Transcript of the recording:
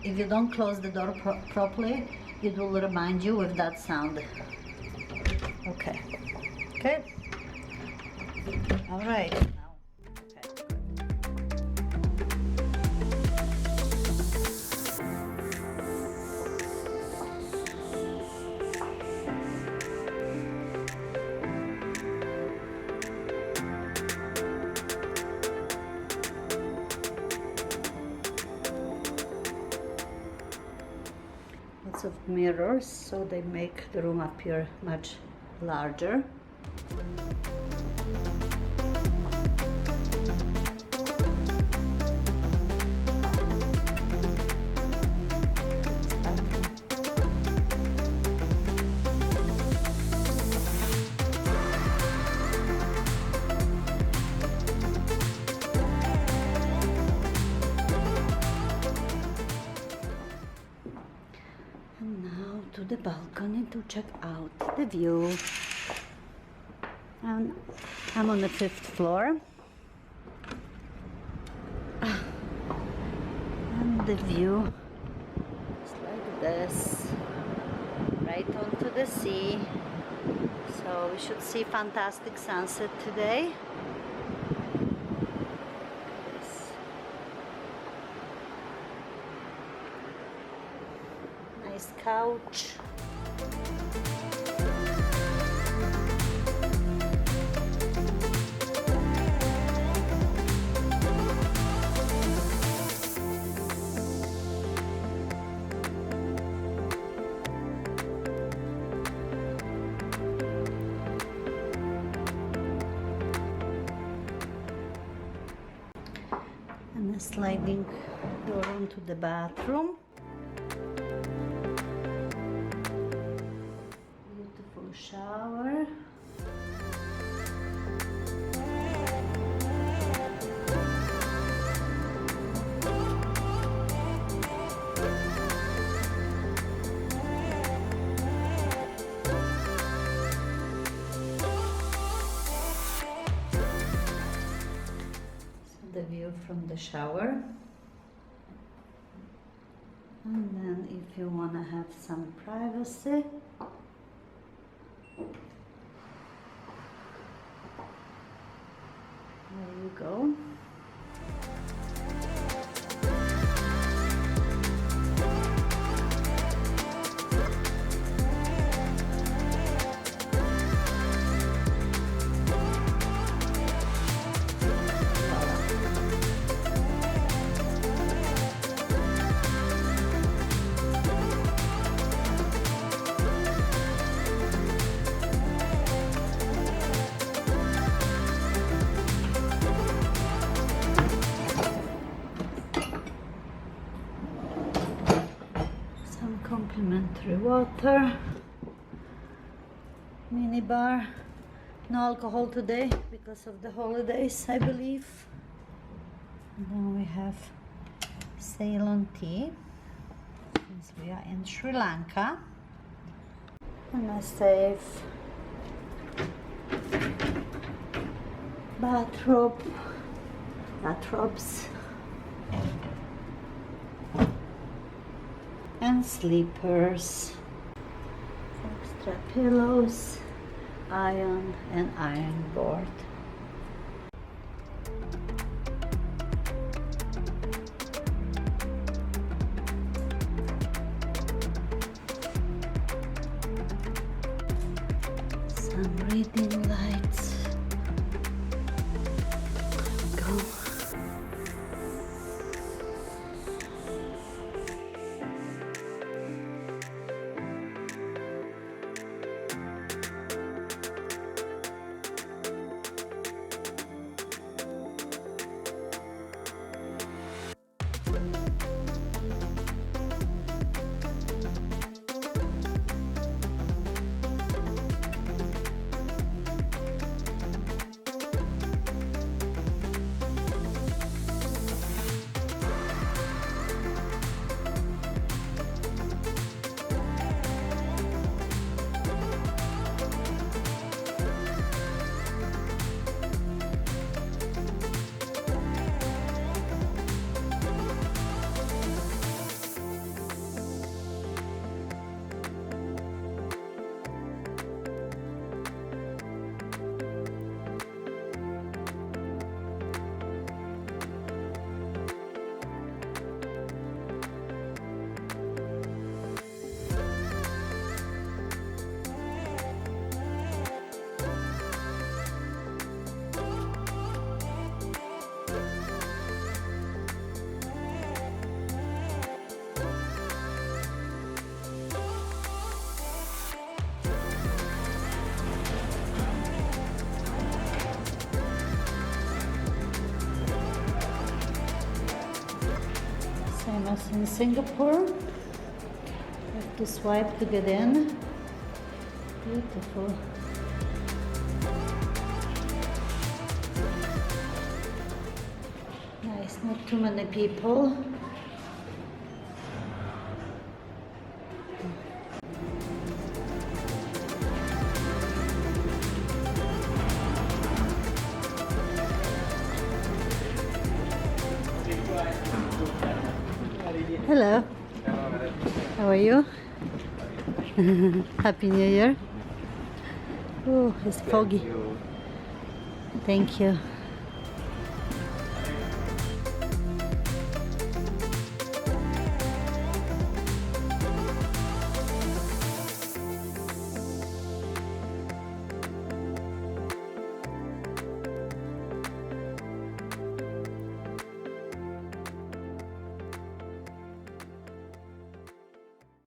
if you don't close the door properly, it will remind you with that sound. Okay. Okay. All right. Now. Okay. Lots of mirrors, so they make the room appear much larger. To the balcony to check out the view. And I'm on the 5th floor. And the view is like this, right onto the sea. So we should see fantastic sunset today. Nice couch. And a sliding door onto the bathroom. Beautiful shower. The view from the shower. And then if you want to have some privacy, there you go. Complimentary water, minibar, no alcohol today because of the holidays, I believe. And then we have Ceylon tea, since we are in Sri Lanka. And a safe bathrobes. And sleepers, extra pillows, iron and iron board. Some reading lights. Go. Same as in Singapore. Have to swipe to get in. Beautiful. Nice, not too many people. Hello. How are you? Happy New Year. Oh, it's foggy. Thank you.